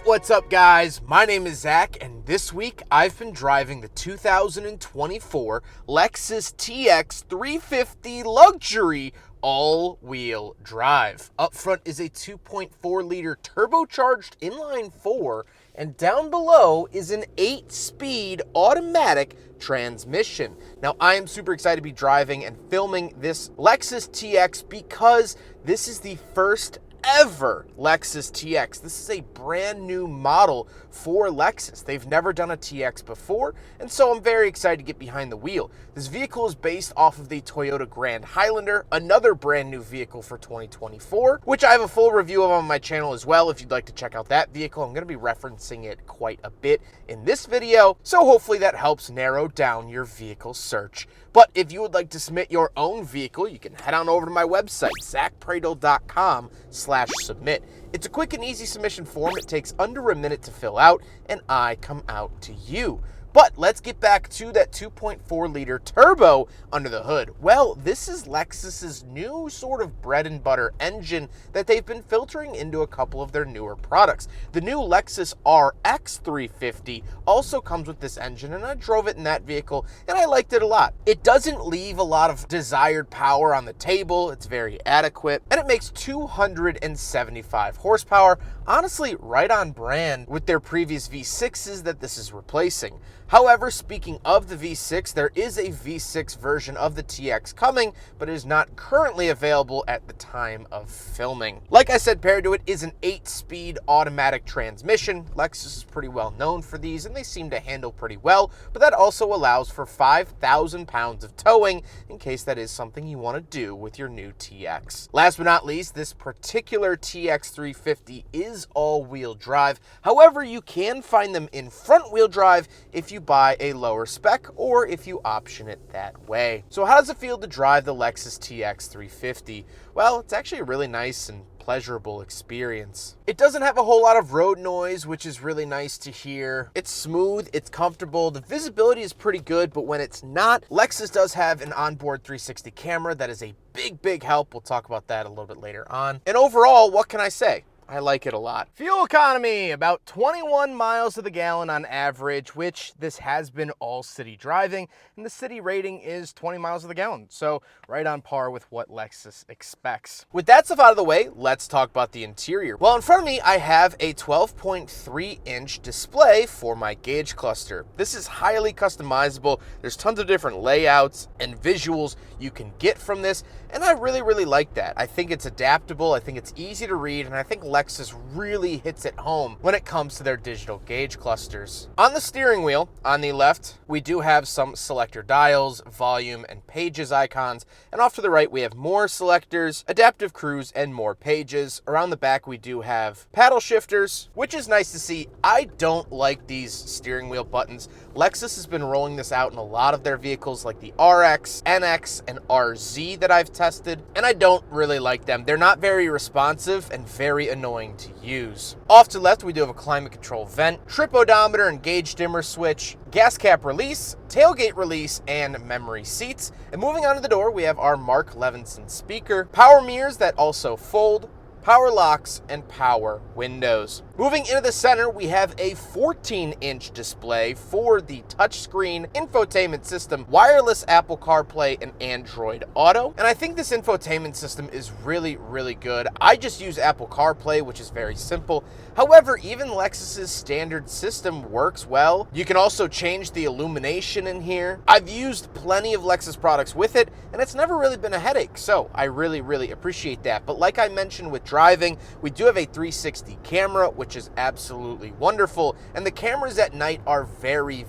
What's up, guys? My name is Zach, and this week I've been driving the 2024 Lexus TX350 Luxury all-wheel drive. Up front is a 2.4-liter turbocharged inline-4, and down below is an 8-speed automatic transmission. Now, I am super excited to be driving and filming this Lexus TX because this is the first ever Lexus TX. This is a brand new model for Lexus. They've never done a TX before, and so I'm very excited to get behind the wheel. This vehicle is based off of the Toyota Grand Highlander, another brand new vehicle for 2024, which I have a full review of on my channel as well if you'd like to check out that vehicle. I'm going to be referencing it quite a bit in this video, so hopefully that helps narrow down your vehicle search. But if you would like to submit your own vehicle, you can head on over to my website, zackpradel.com/submit. It's a quick and easy submission form. It takes under a minute to fill out, and I come out to you. But let's get back to that 2.4-liter turbo under the hood. Well, this is Lexus's new sort of bread and butter engine that they've been filtering into a couple of their newer products. The new Lexus RX 350 also comes with this engine, and I drove it in that vehicle, and I liked it a lot. It doesn't leave a lot of desired power on the table. It's very adequate, and it makes 275 horsepower. Honestly, right on brand with their previous V6s that this is replacing. However, speaking of the V6, there is a V6 version of the TX coming, but it is not currently available at the time of filming. Like I said, paired to it is an 8-speed automatic transmission. Lexus is pretty well known for these, and they seem to handle pretty well, but that also allows for 5,000 pounds of towing in case that is something you want to do with your new TX. Last but not least, this particular TX 350 is all-wheel drive. However, you can find them in front-wheel drive if you buy a lower spec or if you option it that way. So how does it feel to drive the Lexus TX 350? Well, it's actually a really nice and pleasurable experience. It doesn't have a whole lot of road noise, which is really nice to hear. It's smooth, it's comfortable, the visibility is pretty good, but when it's not, Lexus does have an onboard 360 camera that is a big help. We'll talk about that a little bit later on. And overall, what can I say? I like it a lot. Fuel economy, about 21 miles to the gallon on average, which this has been all city driving, and the city rating is 20 miles to the gallon, so right on par with what Lexus expects. With that stuff out of the way, let's talk about the interior. Well, in front of me, I have a 12.3-inch display for my gauge cluster. This is highly customizable. There's tons of different layouts and visuals you can get from this, and I really like that. I think it's adaptable, I think it's easy to read, and I think Lexus really hits it home when it comes to their digital gauge clusters. On the steering wheel, on the left, we do have some selector dials, volume, and pages icons, and off to the right, we have more selectors, adaptive cruise, and more pages. Around the back, we do have paddle shifters, which is nice to see. I don't like these steering wheel buttons. Lexus has been rolling this out in a lot of their vehicles like the RX, NX, and RZ that I've tested, and I don't really like them. They're not very responsive and very annoying to use. Off to the left, we do have a climate control vent, trip odometer and gauge dimmer switch, gas cap release, tailgate release, and memory seats. And moving on to the door, we have our Mark Levinson speaker, power mirrors that also fold, power locks, and power windows. Moving into the center, we have a 14-inch display for the touchscreen infotainment system, wireless Apple CarPlay, and Android Auto. And I think this infotainment system is really good. I just use Apple CarPlay, which is very simple. However, even Lexus's standard system works well. You can also change the illumination in here. I've used plenty of Lexus products with it, and it's never really been a headache, so I really appreciate that. But like I mentioned with driving, we do have a 360 camera, which is absolutely wonderful, and the cameras at night are very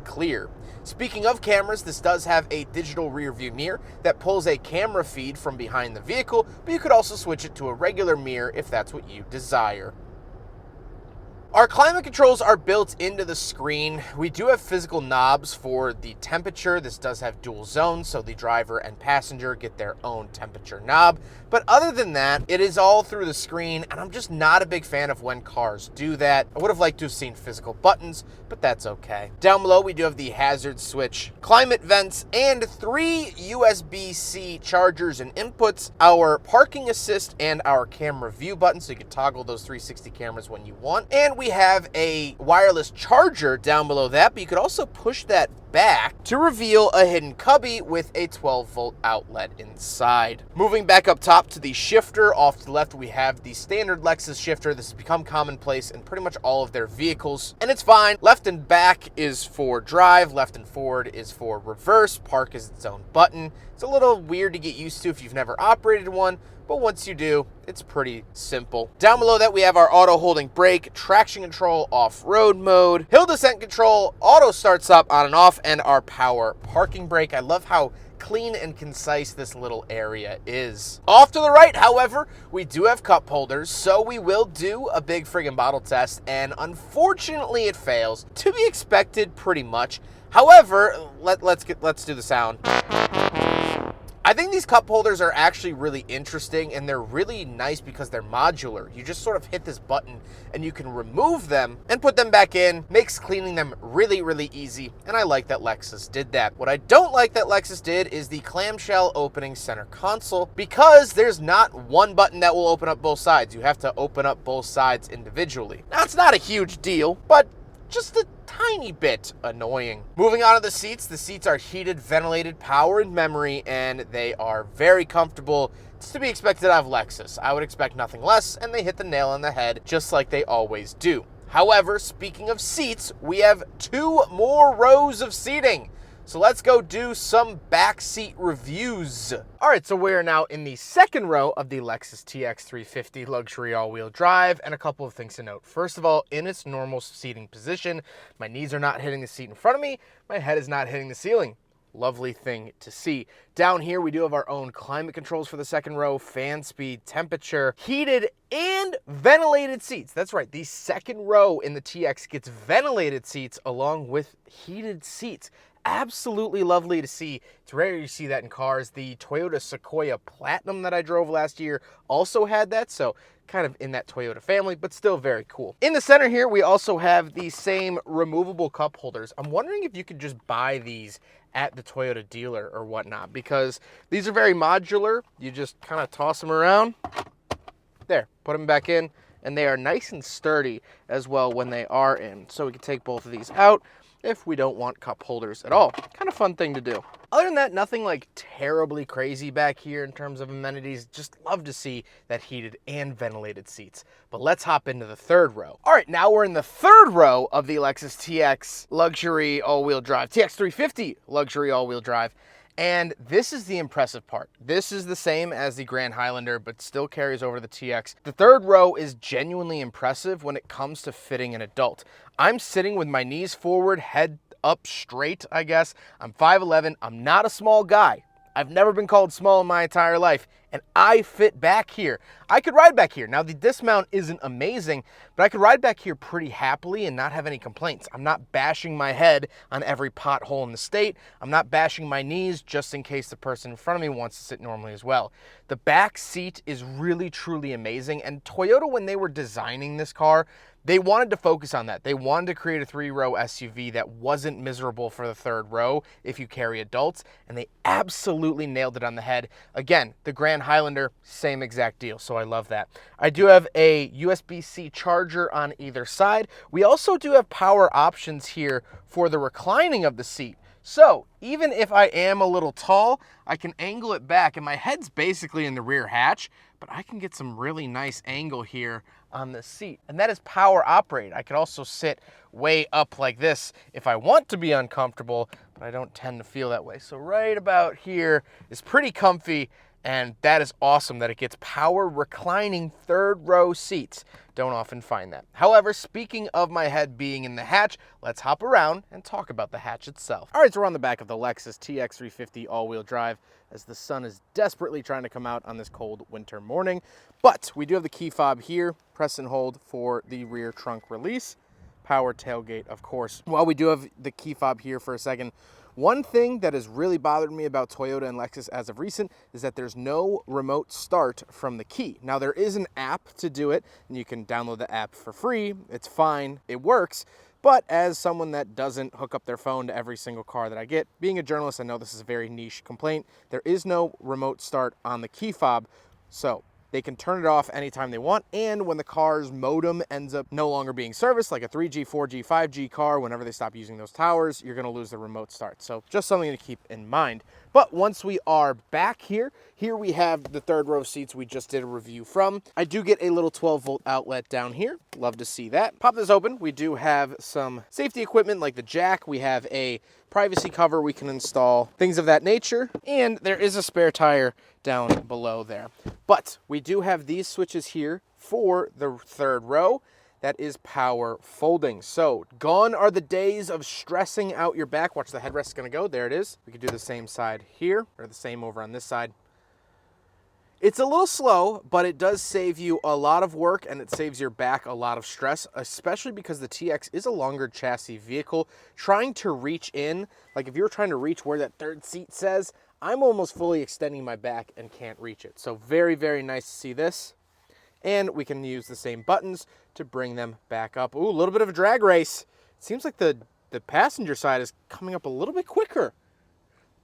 clear. Speaking of cameras, this does have a digital rear view mirror that pulls a camera feed from behind the vehicle, but you could also switch it to a regular mirror if that's what you desire. Our climate controls are built into the screen. We do have physical knobs for the temperature. This does have dual zones, so the driver and passenger get their own temperature knob. But other than that, it is all through the screen, and I'm just not a big fan of when cars do that. I would have liked to have seen physical buttons, but that's okay. Down below, we do have the hazard switch, climate vents, and 3 USB-C chargers and inputs, our parking assist, and our camera view button, so you can toggle those 360 cameras when you want. And we have a wireless charger down below that, but you could also push that back to reveal a hidden cubby with a 12-volt outlet inside. Moving back up top to the shifter, off to the left we have the standard Lexus shifter. This has become commonplace in pretty much all of their vehicles, and it's fine. Left and back is for drive, left and forward is for reverse, park is its own button. It's a little weird to get used to if you've never operated one, but once you do, it's pretty simple. Down below that, we have our auto holding brake, traction control, off-road mode, hill descent control, auto starts up on and off, and our power parking brake. I love how clean and concise this little area is. Off to the right, however, we do have cup holders, so we will do a big friggin' bottle test, and unfortunately it fails. To be expected pretty much. However, let's do the sound. I think these cup holders are actually really interesting, and they're really nice because they're modular. You just sort of hit this button and you can remove them and put them back in. Makes cleaning them really, really easy, and I like that Lexus did that. What I don't like that Lexus did is the clamshell opening center console, because there's not one button that will open up both sides. You have to open up both sides individually. Now, it's not a huge deal, but just a tiny bit annoying. Moving on to the seats are heated, ventilated, power and memory, and they are very comfortable. It's to be expected out of Lexus. I would expect nothing less, and they hit the nail on the head just like they always do. However, speaking of seats, we have 2 more rows of seating. So let's go do some backseat reviews. All right, so we're now in the second row of the Lexus TX350 luxury all-wheel drive, and a couple of things to note. First of all, in its normal seating position, my knees are not hitting the seat in front of me, my head is not hitting the ceiling. Lovely thing to see. Down here, we do have our own climate controls for the second row, fan speed, temperature, heated and ventilated seats. That's right, the second row in the TX gets ventilated seats along with heated seats. Absolutely lovely to see. It's rare you see that in cars. The Toyota Sequoia Platinum that I drove last year also had that, so kind of in that Toyota family, but still very cool. In the center here, we also have the same removable cup holders. I'm wondering if you could just buy these at the Toyota dealer or whatnot, because these are very modular. You just kind of toss them around. There, put them back in, and they are nice and sturdy as well when they are in. So we can take both of these out if we don't want cup holders at all. Kind of fun thing to do. Other than that, nothing like terribly crazy back here in terms of amenities. Just love to see that heated and ventilated seats. But let's hop into the third row. All right, now we're in the third row of the Lexus TX luxury all-wheel drive, TX350 luxury all-wheel drive. And this is the impressive part. This is the same as the Grand Highlander, but still carries over the TX. The third row is genuinely impressive when it comes to fitting an adult. I'm sitting with my knees forward, head up straight, I guess. I'm 5'11". I'm not a small guy. I've never been called small in my entire life, and I fit back here. I could ride back here. Now, the dismount isn't amazing, but I could ride back here pretty happily and not have any complaints. I'm not bashing my head on every pothole in the state. I'm not bashing my knees just in case the person in front of me wants to sit normally as well. The back seat is really, truly amazing, and Toyota, when they were designing this car, they wanted to focus on that. They wanted to create a 3-row SUV that wasn't miserable for the third row if you carry adults, and they absolutely nailed it on the head. Again, the Grand Highlander, same exact deal, so I love that. I do have a USB-C charger on either side. We also do have power options here for the reclining of the seat. So even if I am a little tall, I can angle it back, and my head's basically in the rear hatch, but I can get some really nice angle here on the seat, and that is power operate. I could also sit way up like this if I want to be uncomfortable, but I don't tend to feel that way. So right about here is pretty comfy, and that is awesome that it gets power reclining third row seats. Don't often find that. However, speaking of my head being in the hatch, let's hop around and talk about the hatch itself. All right, so we're on the back of the Lexus TX350 all-wheel drive as the sun is desperately trying to come out on this cold winter morning. But we do have the key fob here, press and hold for the rear trunk release. Power tailgate, of course. While we do have the key fob here for a second, one thing that has really bothered me about Toyota and Lexus as of recent is that there's no remote start from the key. Now, there is an app to do it, and you can download the app for free. It's fine, it works. But as someone that doesn't hook up their phone to every single car that I get, being a journalist, I know this is a very niche complaint. There is no remote start on the key fob. So They can turn it off anytime they want, and when the car's modem ends up no longer being serviced, like a 3G, 4G, 5G car, whenever they stop using those towers, you're gonna lose the remote start. So just something to keep in mind. But once we are back here we have the third row seats we just did a review from. I do get a little 12-volt outlet down here. Love to see that. Pop this open. We do have some safety equipment like the jack. We have a privacy cover we can install, things of that nature. And there is a spare tire down below there. But we do have these switches here for the third row. That is power folding. So gone are the days of stressing out your back. Watch, the headrest is gonna go. There it is. We could do the same side here, or the same over on this side. It's a little slow, but it does save you a lot of work and it saves your back a lot of stress, especially because the TX is a longer chassis vehicle. Trying to reach in, like if you're trying to reach where that third seat says, I'm almost fully extending my back and can't reach it. So very, very nice to see this. And we can use the same buttons to bring them back up. Ooh, a little bit of a drag race. It seems like the passenger side is coming up a little bit quicker.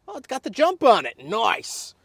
Oh, it's got the jump on it. Nice.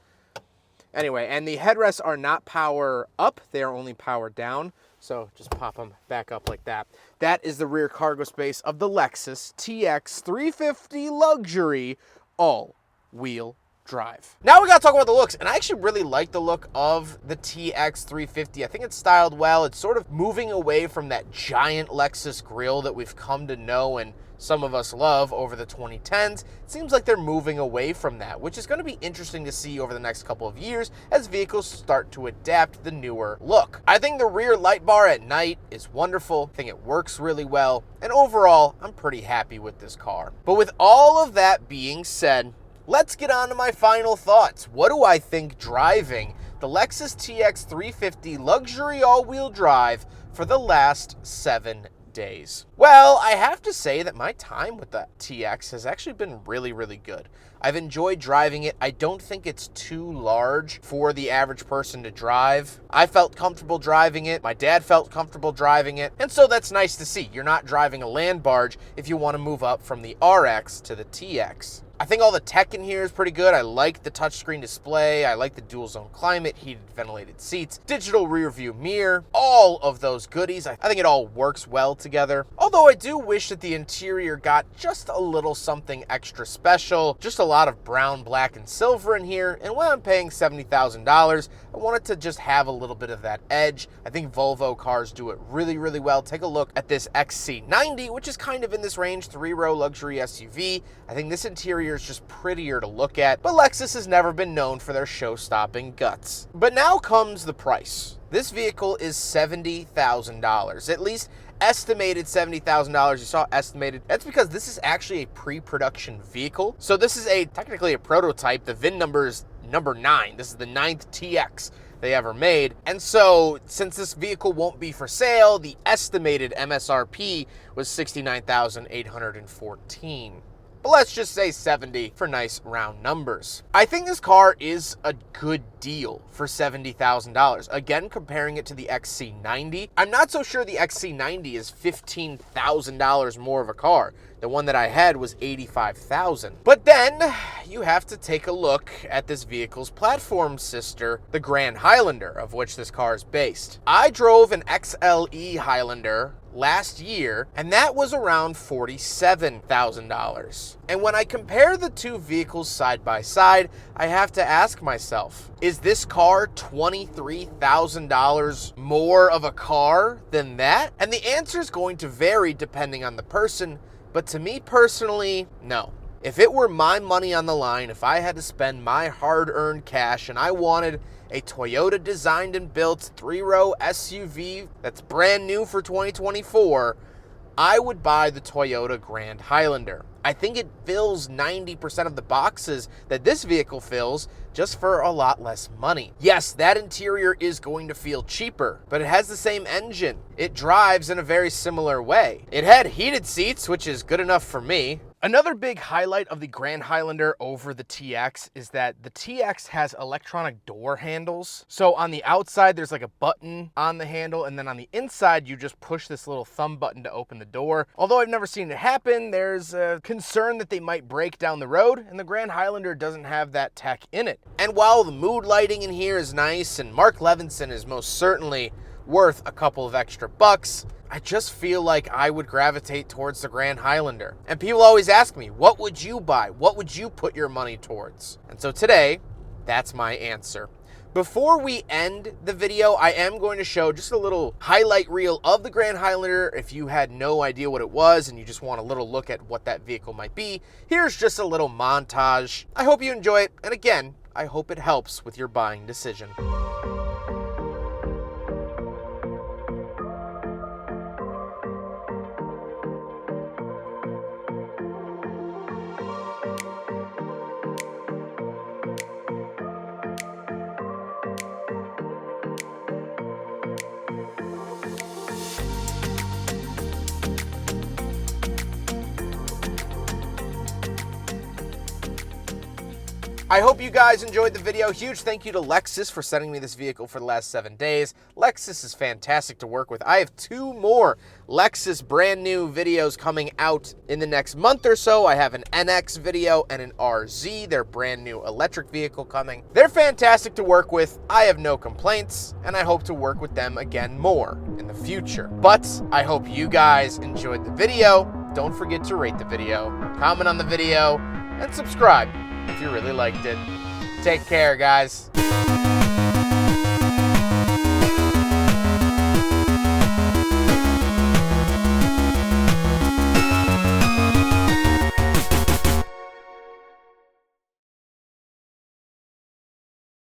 Anyway, and the headrests are not power up. They are only power down. So just pop them back up like that. That is the rear cargo space of the Lexus TX350 Luxury all-wheel drive. Now we gotta talk about the looks, and I actually really like the look of the TX350. I think it's styled well. It's sort of moving away from that giant Lexus grille that we've come to know and some of us love over the 2010s. It seems like they're moving away from that, which is going to be interesting to see over the next couple of years as vehicles start to adapt the newer look. I think the rear light bar at night is wonderful. I think it works really well, and overall, I'm pretty happy with this car. But with all of that being said, let's get on to my final thoughts. What do I think driving the Lexus TX350 luxury all-wheel drive for the last 7 days? Well, I have to say that my time with the TX has actually been really, really good. I've enjoyed driving it. I don't think it's too large for the average person to drive. I felt comfortable driving it. My dad felt comfortable driving it. And so that's nice to see. You're not driving a land barge if you want to move up from the RX to the TX. I think all the tech in here is pretty good. I like the touchscreen display. I like the dual zone climate, heated ventilated seats, digital rear view mirror, all of those goodies. I think it all works well together. Although I do wish that the interior got just a little something extra special. Just a lot of brown, black, and silver in here. And when I'm paying $70,000, I wanted to just have a little bit of that edge. I think Volvo cars do it really, really well. Take a look at this XC90, which is kind of in this range, 3-row luxury SUV. I think this interior is just prettier to look at, but Lexus has never been known for their show-stopping guts. But now comes the price. This vehicle is $70,000, at least estimated $70,000. You saw estimated. That's because this is actually a pre-production vehicle. So this is technically a prototype. The VIN number is number 9. This is the 9th TX they ever made. And so since this vehicle won't be for sale, the estimated MSRP was $69,814. But let's just say 70 for nice round numbers. I think this car is a good deal for $70,000. Again, comparing it to the XC90, I'm not so sure the XC90 is $15,000 more of a car. The one that I had was $85,000. But then you have to take a look at this vehicle's platform sister, the Grand Highlander, of which this car is based. I drove an XLE Highlander last year, and that was around $47,000. And when I compare the two vehicles side by side, I have to ask myself, is this car $23,000 more of a car than that? And the answer is going to vary depending on the person, but to me personally, no. If it were my money on the line, if I had to spend my hard-earned cash and I wanted a Toyota designed and built 3-row SUV that's brand new for 2024, I would buy the Toyota Grand Highlander. I think it fills 90% of the boxes that this vehicle fills just for a lot less money. Yes, that interior is going to feel cheaper, but it has the same engine. It drives in a very similar way. It had heated seats, which is good enough for me. Another big highlight of the Grand Highlander over the TX is that the TX has electronic door handles. So on the outside, there's like a button on the handle, and then on the inside, you just push this little thumb button to open the door. Although I've never seen it happen, there's a concern that they might break down the road, and the Grand Highlander doesn't have that tech in it. And while the mood lighting in here is nice, and Mark Levinson is most certainly worth a couple of extra bucks, I just feel like I would gravitate towards the Grand Highlander. And people always ask me, what would you buy? What would you put your money towards? And so today, that's my answer. Before we end the video, I am going to show just a little highlight reel of the Grand Highlander. If you had no idea what it was and you just want a little look at what that vehicle might be, here's just a little montage. I hope you enjoy it, and again, I hope it helps with your buying decision. I hope you guys enjoyed the video. Huge thank you to Lexus for sending me this vehicle for the last 7 days. Lexus is fantastic to work with. I have 2 more Lexus brand new videos coming out in the next month or so. I have an NX video and an RZ, their brand new electric vehicle coming. They're fantastic to work with. I have no complaints, and I hope to work with them again more in the future. But I hope you guys enjoyed the video. Don't forget to rate the video, comment on the video, and subscribe if you really liked it. Take care, guys.